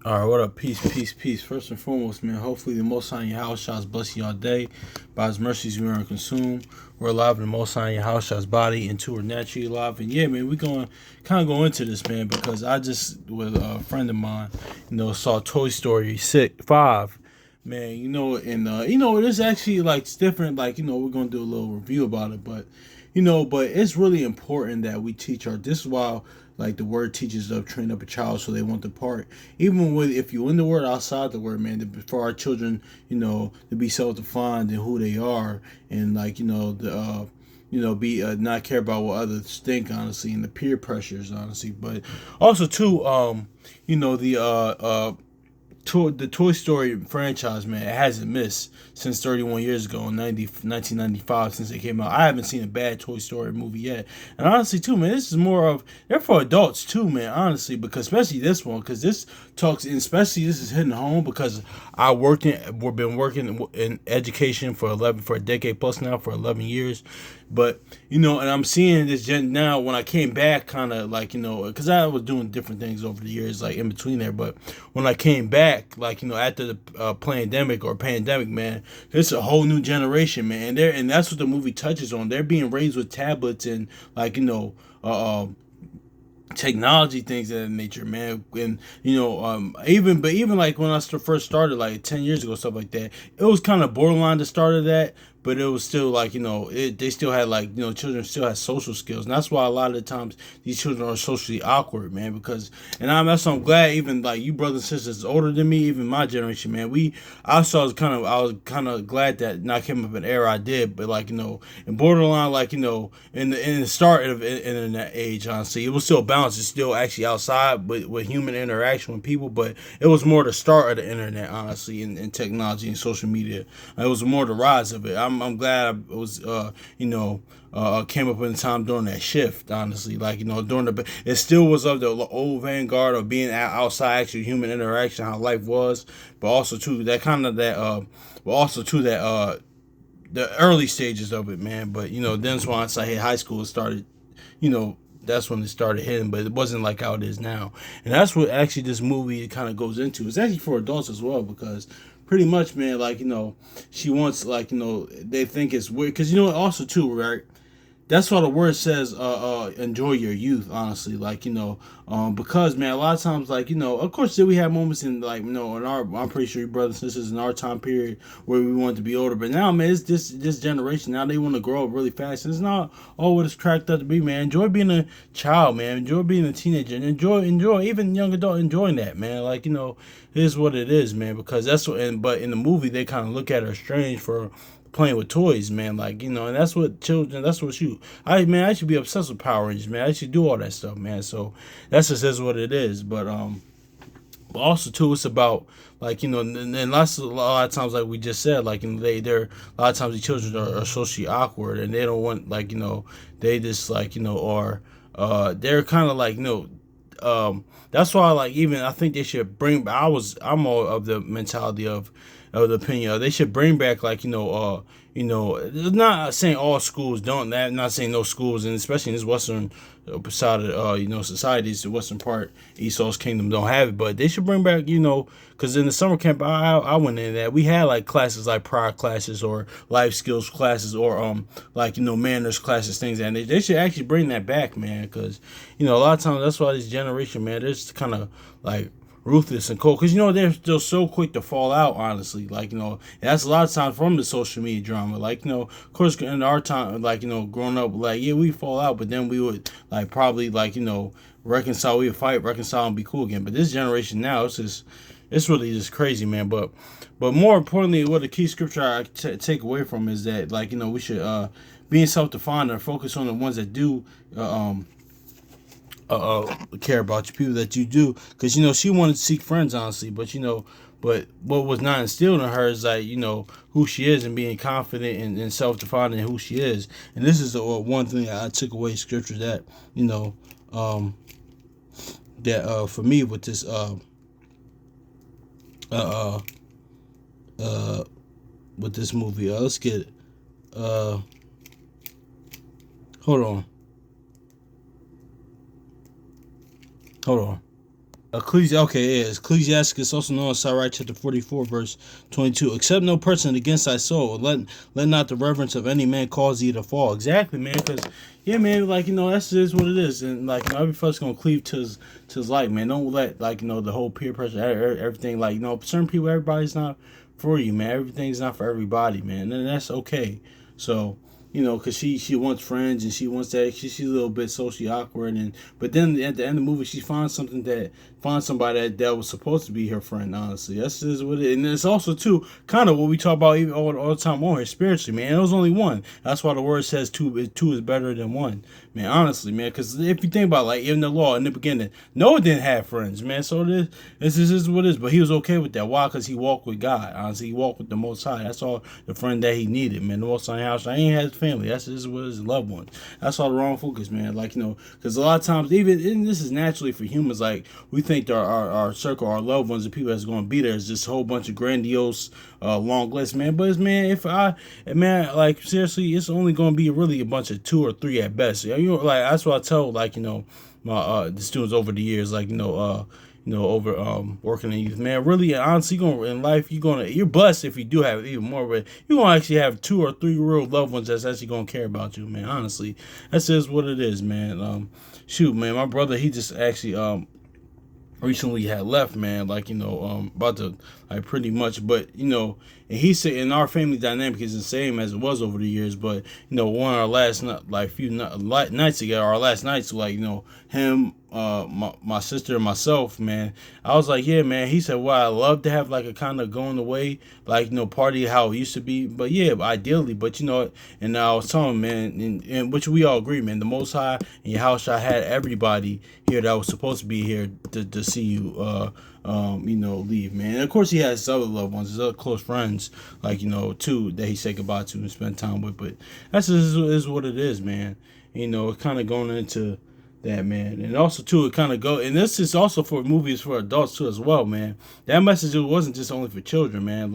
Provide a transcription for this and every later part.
All right, what up? Peace, peace, peace. First and foremost, man, hopefully the Most High in your house shall bless you all day. By His mercies, we are consumed. We're alive in the Most High in your house shall body, and two are naturally alive. And yeah, man, we going kind of go into this, man, because I just, with a friend of mine, saw Toy Story 5. Man, and it's actually like it's different. Like, we're gonna do a little review about it, but but it's really important that we teach our. This is why, like the word teaches us, train up a child so they won't depart. Even with if you're in the word, outside the word, man, for our children, to be self-defined in who they are, and like be not care about what others think, honestly, and the peer pressures, honestly, but also too, the Toy Story franchise, man, it hasn't missed since 31 years ago in 1995 since it came out. I haven't seen a bad Toy Story movie yet. And honestly, too, man, this is more of, they're for adults, too, man, honestly, because especially this one, because this talks, and especially this is hitting home because we've been working in education for a decade plus now, for 11 years. But, and I'm seeing this now when I came back, kind of like, because I was doing different things over the years, like in between there. But when I came back, like, after the pandemic, man, it's a whole new generation, man. And that's what the movie touches on. They're being raised with tablets and, like, technology, things of that nature, man. And even like when I first started, like 10 years ago, stuff like that, it was kind of borderline the start of that, but it was still like, they still had, like, children still had social skills, and that's why a lot of the times these children are socially awkward, man. Because, and that's why I'm glad, even like you brothers and sisters older than me, even my generation, man, I was kind of glad that not came up an era I did, but like, in borderline, like, in the start of internet age, honestly, it was still balanced. It's still actually outside with human interaction with people, but it was more the start of the internet, honestly, and technology and social media. It was more the rise of it. I'm glad I was, came up in the time during that shift, honestly. Like, during it still was of the old vanguard of being outside actual human interaction, how life was, but also too that kind of that, but also too that, the early stages of it, man. But then once I hit high school, it started, you know, that's when it started hitting. But it wasn't like how it is now, and that's what actually this movie kind of goes into. It's actually for adults as well because pretty much, man, like she wants, like, they think it's weird because also too, right? That's why the word says, enjoy your youth, honestly. Like, because, man, a lot of times, like, of course, we have moments in, like, in I'm pretty sure your brothers and sisters in our time period where we wanted to be older. But now, man, it's this generation. Now they want to grow up really fast. And it's not all what it's cracked up to be, man. Enjoy being a child, man. Enjoy being a teenager. And enjoy, even young adult enjoying that, man. Like, it is what it is, man. Because that's what, but in the movie, they kind of look at her strange for playing with toys, man. Like, and that's what children, that's what I should be obsessed with Power Rangers, man. I should do all that stuff, man. So that's just is what it is. But also too, it's about, like, and a lot of times, like we just said, like, they're a lot of times the children are socially awkward and they don't want, like, they just, like, are they're kind of like, that's why, like, even I think they should bring. I'm more of the mentality of the opinion of they should bring back, like, not saying all schools don't. Not saying no schools, and especially in this Western side of societies, the Western part, Esau's kingdom don't have it, but they should bring back, because in the summer camp I went in that we had like classes like prior classes or life skills classes or like manners classes, things, and they should actually bring that back, man, because a lot of times that's why this generation, man, they're just kind of like ruthless and cold, because they're still so quick to fall out, honestly. Like, and that's a lot of times from the social media drama. Like, of course, in our time, like, growing up, like, yeah, we fall out, but then we would, like, probably, like, reconcile, we would fight, reconcile, and be cool again. But this generation now, it's really just crazy, man. But more importantly, what the key scripture I take away from is that, like, we should being self-defined and focus on the ones that do care about you, people that you do, because she wanted to seek friends, honestly, but what was not instilled in her is, like, who she is and being confident and self-defined in who she is. And this is the one thing I took away scripture that um for me with this uh uh with this movie. Let's get it. Hold on. Hold on. Ecclesiasticus, also known as Sirach chapter 44, verse 22. Accept no person against thy soul. Let not the reverence of any man cause thee to fall. Exactly, man. Because yeah, man, like that's just what it is, and every fuck's gonna cleave to his light, man. Don't let the whole peer pressure, everything, certain people, everybody's not for you, man. Everything's not for everybody, man, and that's okay. So because she wants friends and she wants that. She's a little bit socially awkward, but then at the end of the movie, she finds somebody that was supposed to be her friend. Honestly, that's just what it. And it's also too kind of what we talk about even all the time on here spiritually, man. It was only one. That's why the word says two is better than one, man. Honestly, man, because if you think about in the law in the beginning, Noah didn't have friends, man. So this is what it is. But he was okay with that. Why? Because he walked with God. Honestly, he walked with the Most High. That's all the friend that he needed, man. The Most High house. I ain't had family. That's just what his loved ones. That's all the wrong focus, man. Because a lot of times, even and this is naturally for humans. We think our circle, our loved ones, the people that's going to be there is just a whole bunch of grandiose, long list, man. But seriously, it's only going to be really a bunch of 2 or 3 at best. That's what I tell my the students over the years, over working in youth, man. Really, honestly, in life, you're blessed if you do have even more, but you're gonna actually have 2 or 3 real loved ones that's actually gonna care about you, man. Honestly, that's just what it is, man. Shoot, man, my brother, he just actually recently had left, man, about to pretty much, but and he said in our family dynamic is the same as it was over the years, but one of our last few nights together, our last nights, him, my sister and myself, man, I was like, yeah, man. He said, well, I love to have a kind of going away, party how it used to be, but yeah, ideally, but and I was telling him, man, and which we all agree, man, the Most High in your house, I had everybody here that was supposed to be here to see you, leave, man. And of course, he has his other loved ones, his other close friends, too, that he said goodbye to and spent time with. But that's just is what it is, man. Kind of going into that, man. And also too, it kind of and this is also for movies for adults too as well, man. That message, it wasn't just only for children, man.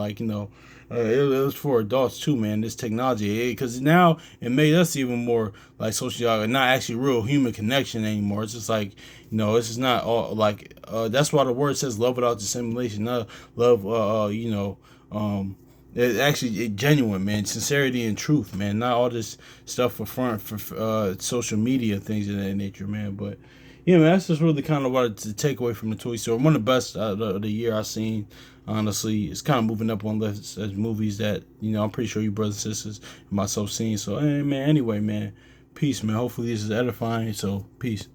It was for adults too, man. This technology, because now it made us even more social, not actually real human connection anymore. It's just this is not all that's why the word says love without dissimulation, not love, it genuine, man, sincerity and truth, man, not all this stuff for social media things of that nature, man. But yeah, man, that's just really kind of what to take away from the Toy Story. One of the best of the year I've seen. Honestly, it's kind of moving up on lists as movies that I'm pretty sure you brothers and sisters and myself seen. So, hey, man, anyway, man, peace, man. Hopefully this is edifying. So, peace.